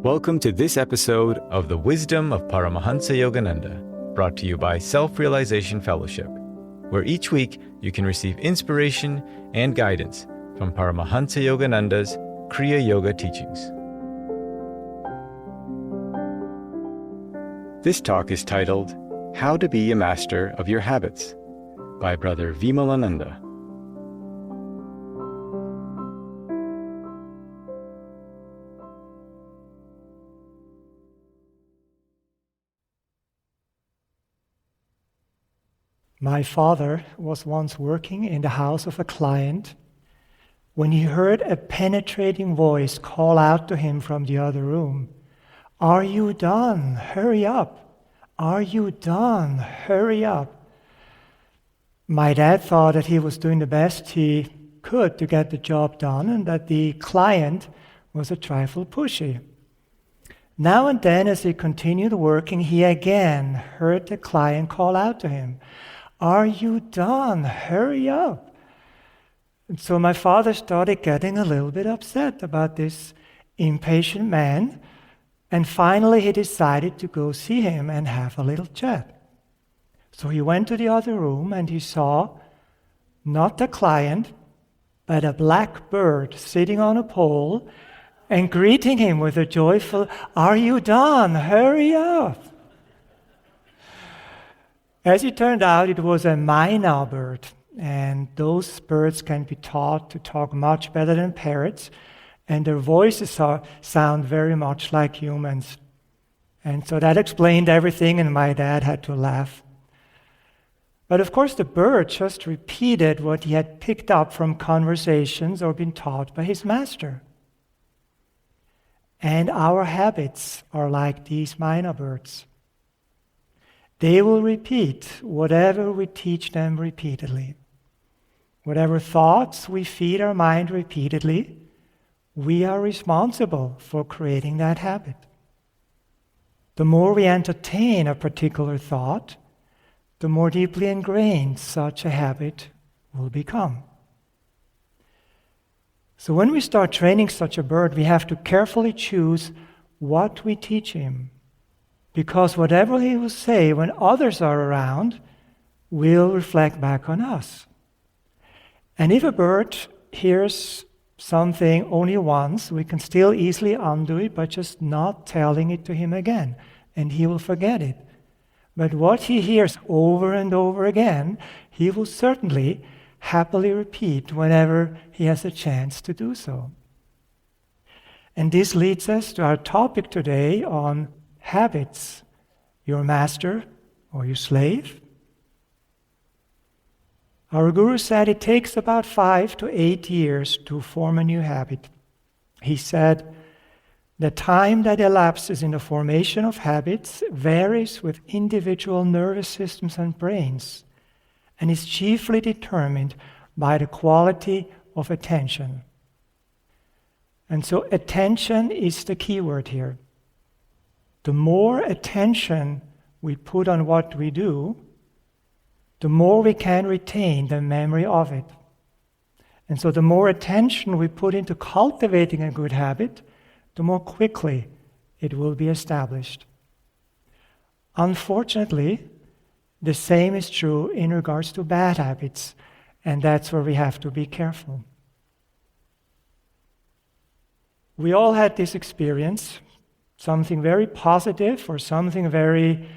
Welcome to this episode of The Wisdom of Paramahansa Yogananda, brought to you by Self-Realization Fellowship, where each week you can receive inspiration and guidance from Paramahansa Yogananda's Kriya Yoga teachings. This talk is titled, How to Be a Master of Your Habits, by Brother Vimalananda. My father was once working in the house of a client when he heard a penetrating voice call out to him from the other room, "Are you done? Hurry up! Are you done? Hurry up!" My dad thought that he was doing the best he could to get the job done and that the client was a trifle pushy. Now and then, as he continued working, he again heard the client call out to him, "Are you done? Hurry up!" And so my father started getting a little bit upset about this impatient man, and finally he decided to go see him and have a little chat. So he went to the other room and he saw not the client, but a black bird sitting on a pole and greeting him with a joyful, "Are you done? Hurry up!" As it turned out, it was a myna bird, and those birds can be taught to talk much better than parrots, and their voices sound very much like humans. And so that explained everything, and my dad had to laugh. But of course, the bird just repeated what he had picked up from conversations or been taught by his master. And our habits are like these myna birds. They will repeat whatever we teach them repeatedly. Whatever thoughts we feed our mind repeatedly, we are responsible for creating that habit. The more we entertain a particular thought, the more deeply ingrained such a habit will become. So when we start training such a bird, we have to carefully choose what we teach him. Because whatever he will say when others are around will reflect back on us. And if a bird hears something only once, we can still easily undo it by just not telling it to him again, and he will forget it. But what he hears over and over again, he will certainly happily repeat whenever he has a chance to do so. And this leads us to our topic today on habits, your master or your slave. Our Guru said it takes about 5 to 8 years to form a new habit. He said, the time that elapses in the formation of habits varies with individual nervous systems and brains, and is chiefly determined by the quality of attention. And so attention is the key word here. The more attention we put on what we do, the more we can retain the memory of it. And so the more attention we put into cultivating a good habit, the more quickly it will be established. Unfortunately, the same is true in regards to bad habits, and that's where we have to be careful. We all had this experience. Something very positive or something very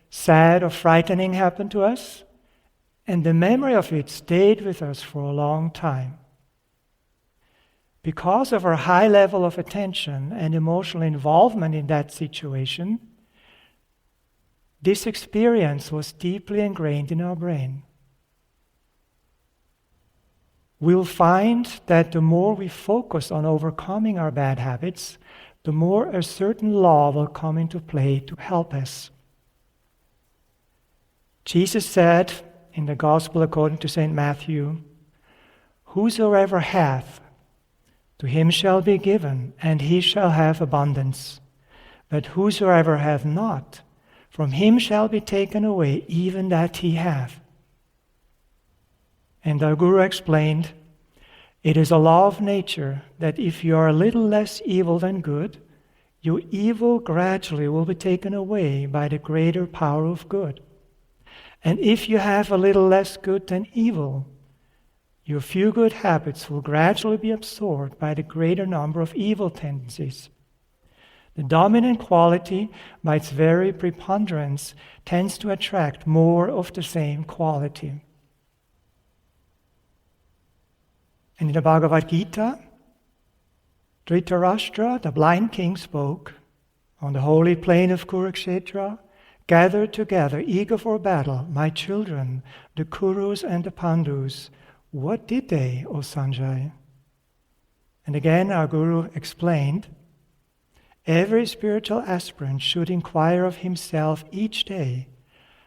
sad or frightening happened to us, and the memory of it stayed with us for a long time. Because of our high level of attention and emotional involvement in that situation, this experience was deeply ingrained in our brain. We'll find that the more we focus on overcoming our bad habits, the more a certain law will come into play to help us. Jesus said in the Gospel according to St. Matthew, "Whosoever hath, to him shall be given, and he shall have abundance. But whosoever hath not, from him shall be taken away even that he hath." And our Guru explained, it is a law of nature that if you are a little less evil than good, your evil gradually will be taken away by the greater power of good. And if you have a little less good than evil, your few good habits will gradually be absorbed by the greater number of evil tendencies. The dominant quality, by its very preponderance, tends to attract more of the same quality. And in the Bhagavad Gita, Dhritarashtra, the blind king, spoke, on the holy plain of Kurukshetra, gathered together, eager for battle, my children, the Kurus and the Pandus. What did they, O Sanjay? And again our Guru explained, every spiritual aspirant should inquire of himself each day,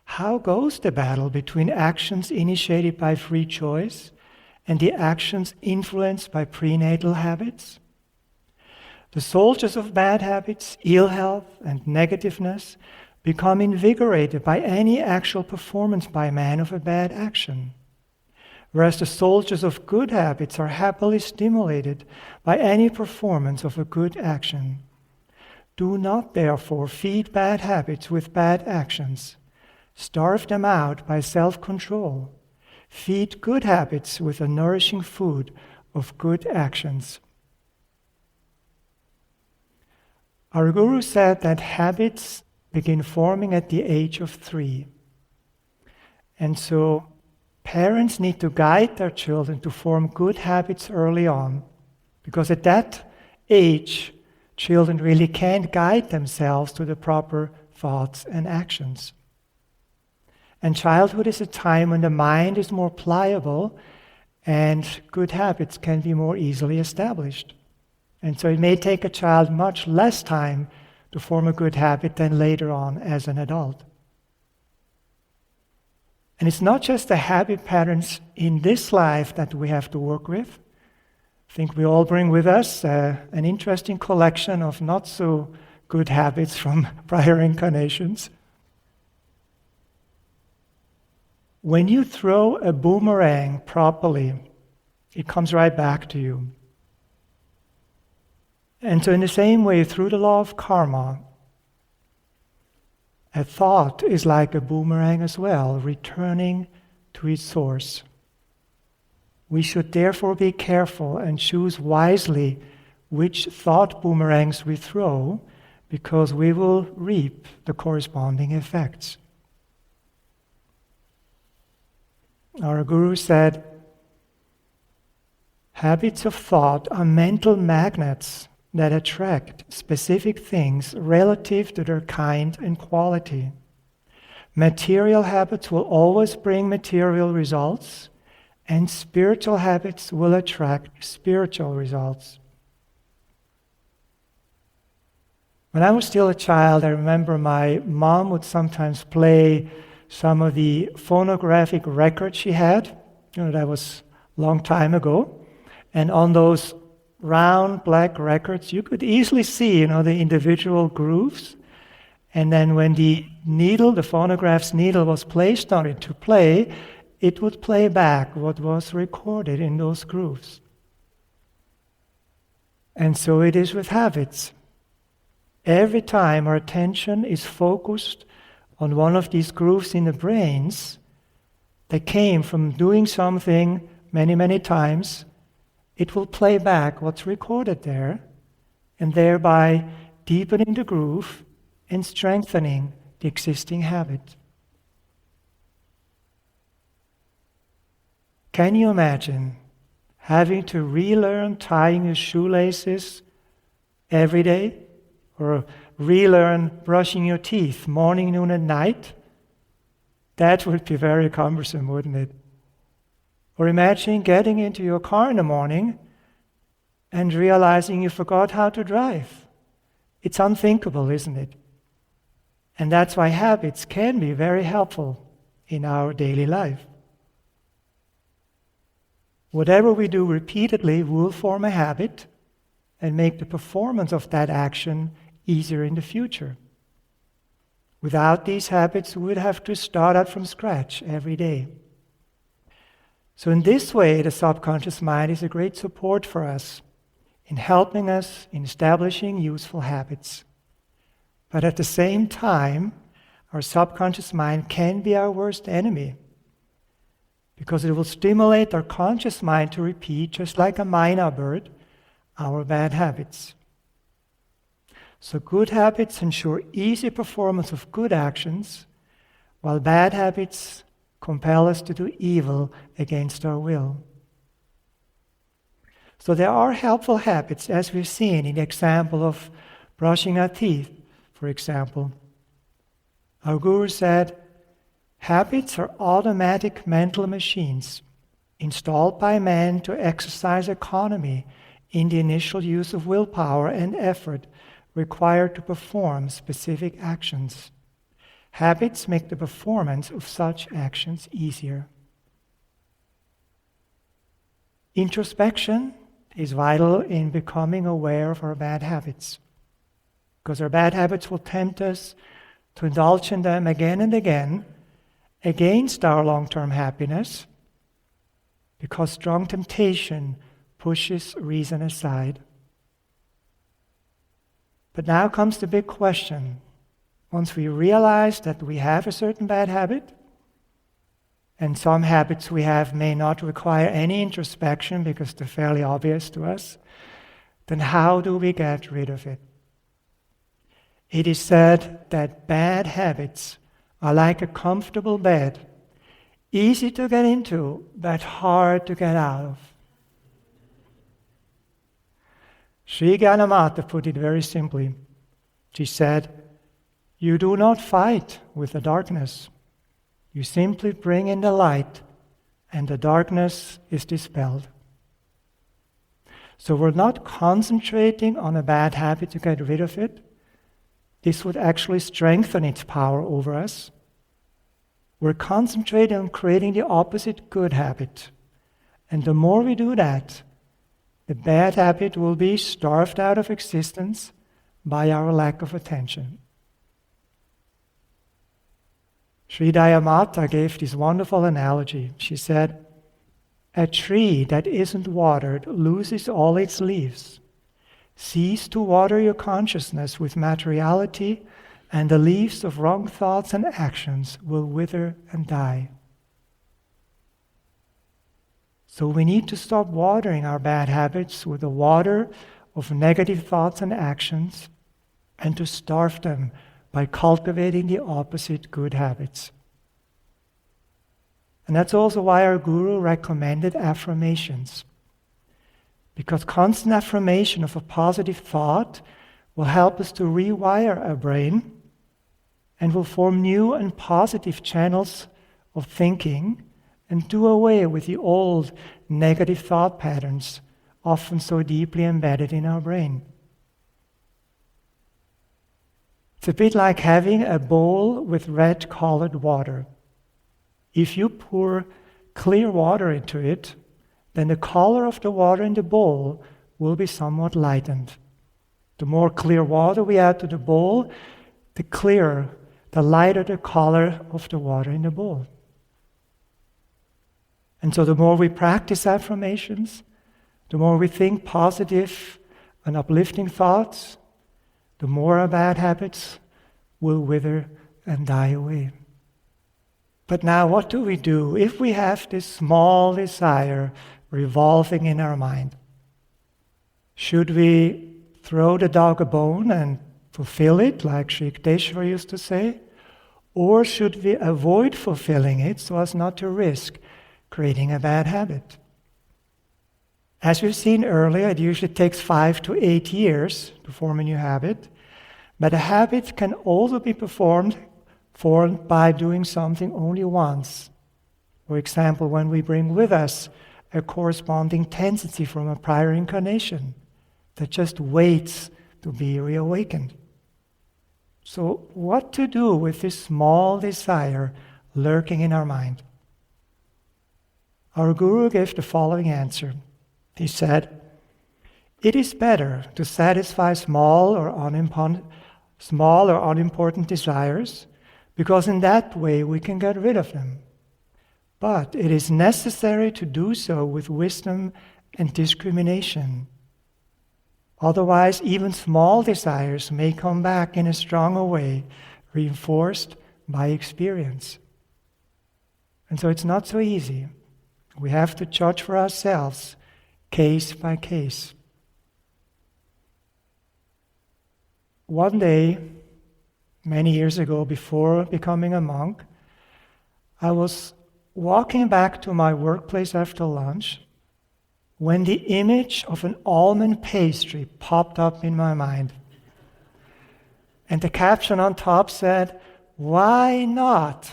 how goes the battle between actions initiated by free choice and the actions influenced by prenatal habits? The soldiers of bad habits, ill health, and negativeness become invigorated by any actual performance by man of a bad action, whereas the soldiers of good habits are happily stimulated by any performance of a good action. Do not, therefore, feed bad habits with bad actions. Starve them out by self-control. Feed good habits with a nourishing food of good actions. Our Guru said that habits begin forming at the age of 3. And so parents need to guide their children to form good habits early on, because at that age, children really can't guide themselves to the proper thoughts and actions. And childhood is a time when the mind is more pliable and good habits can be more easily established. And so it may take a child much less time to form a good habit than later on as an adult. And it's not just the habit patterns in this life that we have to work with. I think we all bring with us an interesting collection of not so good habits from prior incarnations. When you throw a boomerang properly, it comes right back to you. And so in the same way, through the law of karma, a thought is like a boomerang as well, returning to its source. We should therefore be careful and choose wisely which thought boomerangs we throw, because we will reap the corresponding effects. Our Guru said, habits of thought are mental magnets that attract specific things relative to their kind and quality. Material habits will always bring material results, and spiritual habits will attract spiritual results. When I was still a child, I remember my mom would sometimes play some of the phonographic records she had. That was a long time ago. And on those round black records, you could easily see, the individual grooves. And then when the needle, the phonograph's needle, was placed on it to play, it would play back what was recorded in those grooves. And so it is with habits. Every time our attention is focused on one of these grooves in the brains that came from doing something many, many times, it will play back what's recorded there, and thereby deepening the groove and strengthening the existing habit. Can you imagine having to relearn tying your shoelaces every day, or relearn brushing your teeth morning, noon, and night? That would be very cumbersome, wouldn't it? Or imagine getting into your car in the morning and realizing you forgot how to drive. It's unthinkable, isn't it? And that's why habits can be very helpful in our daily life. Whatever we do repeatedly will form a habit and make the performance of that action easier in the future. Without these habits, we would have to start out from scratch every day. So in this way, the subconscious mind is a great support for us in helping us in establishing useful habits. But at the same time, our subconscious mind can be our worst enemy, because it will stimulate our conscious mind to repeat, just like a myna bird, our bad habits. So good habits ensure easy performance of good actions, while bad habits compel us to do evil against our will. So there are helpful habits, as we've seen in the example of brushing our teeth, for example. Our Guru said, habits are automatic mental machines installed by man to exercise economy in the initial use of willpower and effort required to perform specific actions. Habits make the performance of such actions easier. Introspection is vital in becoming aware of our bad habits, because our bad habits will tempt us to indulge in them again and again against our long-term happiness, because strong temptation pushes reason aside. But now comes the big question. Once we realize that we have a certain bad habit, and some habits we have may not require any introspection because they're fairly obvious to us, then how do we get rid of it? It is said that bad habits are like a comfortable bed, easy to get into, but hard to get out of. Sri Gyanamata put it very simply. She said, "You do not fight with the darkness. You simply bring in the light, and the darkness is dispelled." So we're not concentrating on a bad habit to get rid of it. This would actually strengthen its power over us. We're concentrating on creating the opposite good habit. And the more we do that, the bad habit will be starved out of existence by our lack of attention. Sri Dayamata gave this wonderful analogy. She said, "A tree that isn't watered loses all its leaves. Cease to water your consciousness with materiality, and the leaves of wrong thoughts and actions will wither and die." So we need to stop watering our bad habits with the water of negative thoughts and actions, and to starve them by cultivating the opposite good habits. And that's also why our Guru recommended affirmations. Because constant affirmation of a positive thought will help us to rewire our brain and will form new and positive channels of thinking and do away with the old negative thought patterns, often so deeply embedded in our brain. It's a bit like having a bowl with red-colored water. If you pour clear water into it, then the color of the water in the bowl will be somewhat lightened. The more clear water we add to the bowl, the clearer, the lighter the color of the water in the bowl. And so the more we practice affirmations, the more we think positive and uplifting thoughts, the more our bad habits will wither and die away. But now what do we do if we have this small desire revolving in our mind? Should we throw the dog a bone and fulfill it, like Sri Yukteswar used to say? Or should we avoid fulfilling it so as not to risk creating a bad habit? As we've seen earlier, it usually takes 5 to 8 years to form a new habit, but a habit can also be formed by doing something only once. For example, when we bring with us a corresponding tendency from a prior incarnation that just waits to be reawakened. So what to do with this small desire lurking in our mind? Our Guru gave the following answer. He said, "It is better to satisfy small or unimportant desires, because in that way we can get rid of them. But it is necessary to do so with wisdom and discrimination. Otherwise, even small desires may come back in a stronger way, reinforced by experience. And so it's not so easy. We have to judge for ourselves, case by case. One day, many years ago, before becoming a monk, I was walking back to my workplace after lunch when the image of an almond pastry popped up in my mind. And the caption on top said, "Why not?"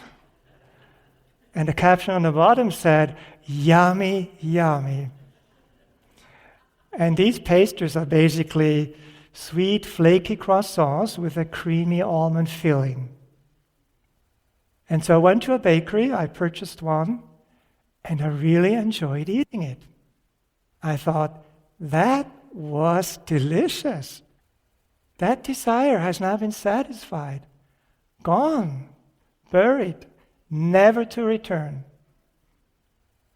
And the caption on the bottom said, "Yummy, yummy." And these pastries are basically sweet, flaky croissants with a creamy almond filling. And so I went to a bakery, I purchased one, and I really enjoyed eating it. I thought, that was delicious. That desire has now been satisfied, gone, buried, never to return.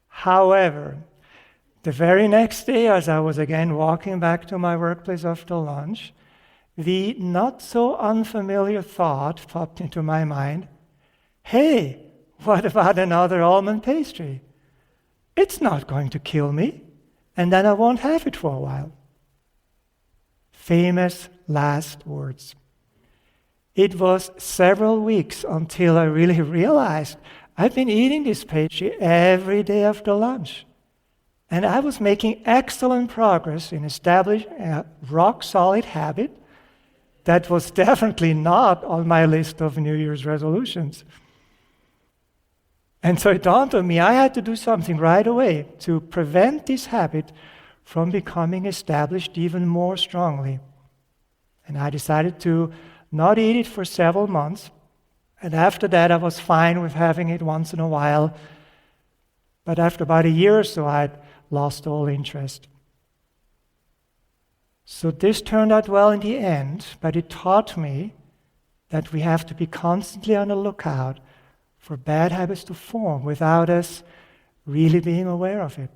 However, the very next day, as I was again walking back to my workplace after lunch, the not so unfamiliar thought popped into my mind, hey, what about another almond pastry? It's not going to kill me, and then I won't have it for a while. Famous last words. It was several weeks until I really realized I've been eating this pastry every day after lunch. And I was making excellent progress in establishing a rock-solid habit that was definitely not on my list of New Year's resolutions. And so it dawned on me I had to do something right away to prevent this habit from becoming established even more strongly. And I decided to not eat it for several months. And after that, I was fine with having it once in a while. But after about a year or so, I'd lost all interest. So this turned out well in the end, but it taught me that we have to be constantly on the lookout for bad habits to form without us really being aware of it.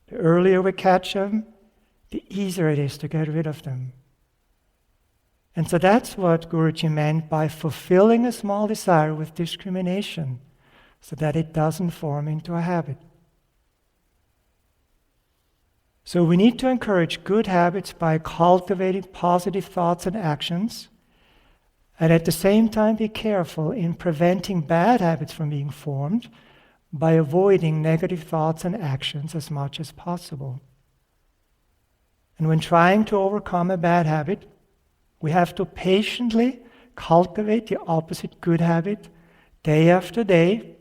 The earlier we catch them, the easier it is to get rid of them. And so that's what Guruji meant by fulfilling a small desire with discrimination, so that it doesn't form into a habit. So we need to encourage good habits by cultivating positive thoughts and actions, and at the same time be careful in preventing bad habits from being formed by avoiding negative thoughts and actions as much as possible. And when trying to overcome a bad habit, we have to patiently cultivate the opposite good habit day after day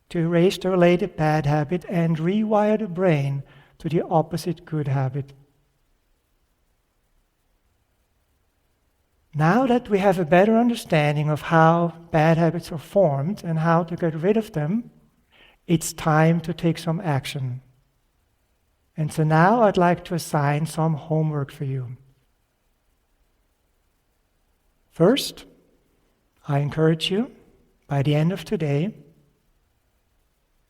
to erase the related bad habit and rewire the brain to the opposite good habit. Now that we have a better understanding of how bad habits are formed and how to get rid of them, it's time to take some action. And so now I'd like to assign some homework for you. First, I encourage you, by the end of today,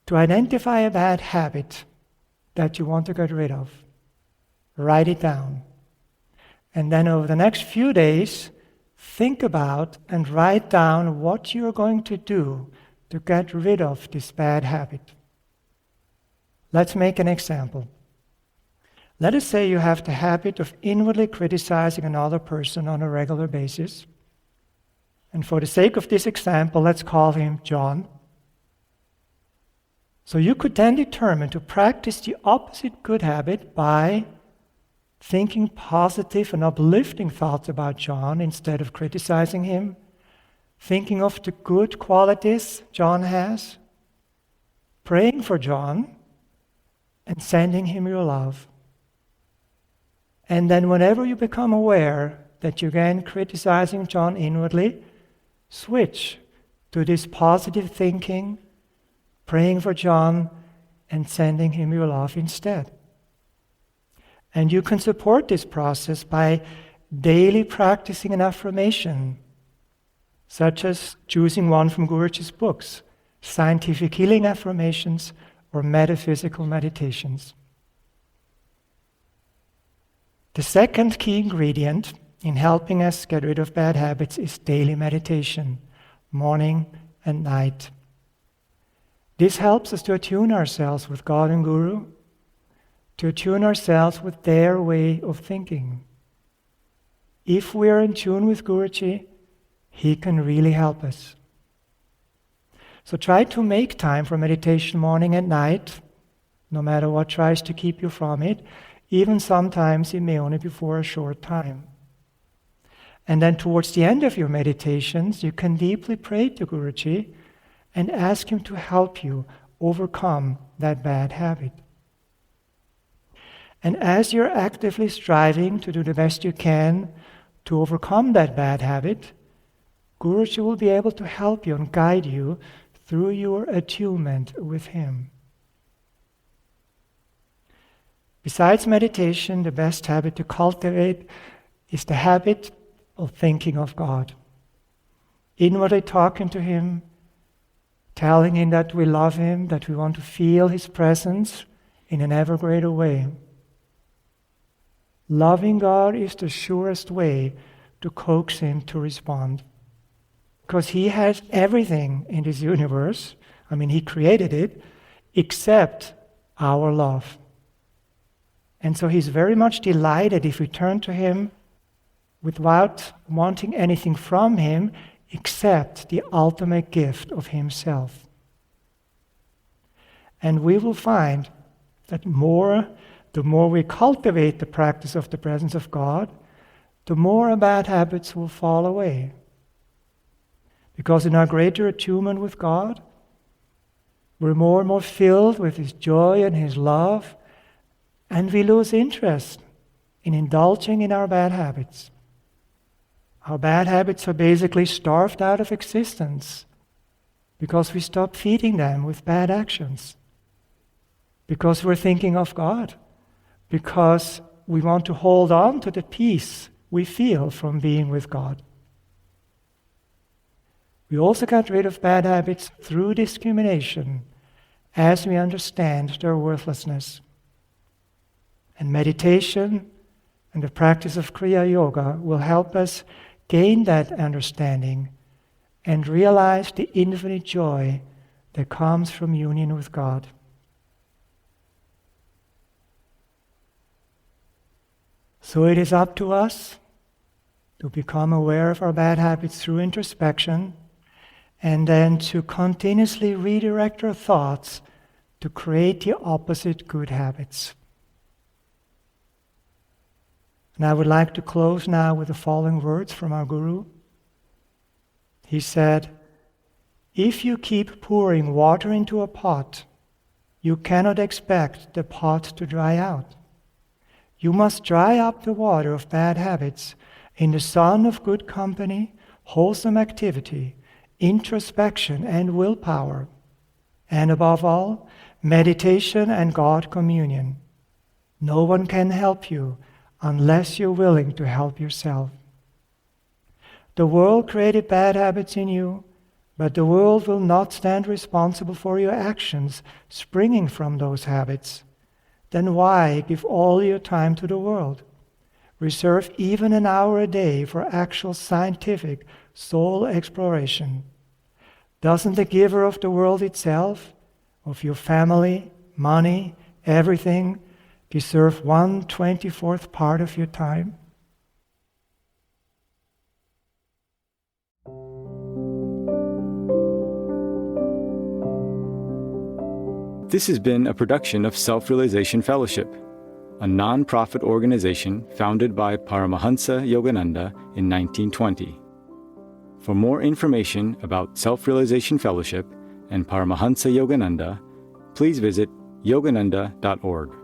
to identify a bad habit that you want to get rid of. Write it down. And then over the next few days, think about and write down what you're going to do to get rid of this bad habit. Let's make an example. Let us say you have the habit of inwardly criticizing another person on a regular basis. And for the sake of this example, let's call him John. So you could then determine to practice the opposite good habit by thinking positive and uplifting thoughts about John instead of criticizing him, thinking of the good qualities John has, praying for John, and sending him your love. And then whenever you become aware that you're again criticizing John inwardly, switch to this positive thinking, praying for John, and sending him your love instead. And you can support this process by daily practicing an affirmation, such as choosing one from Guruji's books, scientific healing affirmations, or metaphysical meditations. The second key ingredient in helping us get rid of bad habits is daily meditation, morning and night. This helps us to attune ourselves with God and Guru, to attune ourselves with their way of thinking. If we are in tune with Guruji, he can really help us. So try to make time for meditation morning and night, no matter what tries to keep you from it. Even sometimes it may only be for a short time. And then towards the end of your meditations, you can deeply pray to Guruji and ask him to help you overcome that bad habit. And as you're actively striving to do the best you can to overcome that bad habit, Guruji will be able to help you and guide you through your attunement with him. Besides meditation, the best habit to cultivate is the habit of thinking of God. Inwardly talking to him, telling him that we love him, that we want to feel his presence in an ever greater way. Loving God is the surest way to coax him to respond. Because he has everything in this universe, he created it, except our love. And so he's very much delighted if we turn to him without wanting anything from him except the ultimate gift of himself. And we will find that the more we cultivate the practice of the presence of God, the more our bad habits will fall away. Because in our greater attunement with God, we're more and more filled with his joy and his love, and we lose interest in indulging in our bad habits. Our bad habits are basically starved out of existence because we stop feeding them with bad actions. Because we're thinking of God. Because we want to hold on to the peace we feel from being with God. We also get rid of bad habits through discrimination as we understand their worthlessness. And meditation and the practice of Kriya Yoga will help us gain that understanding and realize the infinite joy that comes from union with God. So it is up to us to become aware of our bad habits through introspection, and then to continuously redirect our thoughts to create the opposite good habits. And I would like to close now with the following words from our Guru. He said, "If you keep pouring water into a pot, you cannot expect the pot to dry out. You must dry up the water of bad habits in the sun of good company, wholesome activity, introspection and willpower, and above all, meditation and God communion. No one can help you unless you're willing to help yourself. The world created bad habits in you, but the world will not stand responsible for your actions springing from those habits. Then why give all your time to the world? Reserve even an hour a day for actual scientific soul exploration. Doesn't the giver of the world itself, of your family, money, everything, deserve 1/24th part of your time?" This has been a production of Self-Realization Fellowship, a non-profit organization founded by Paramahansa Yogananda in 1920. For more information about Self-Realization Fellowship and Paramahansa Yogananda, please visit yogananda.org.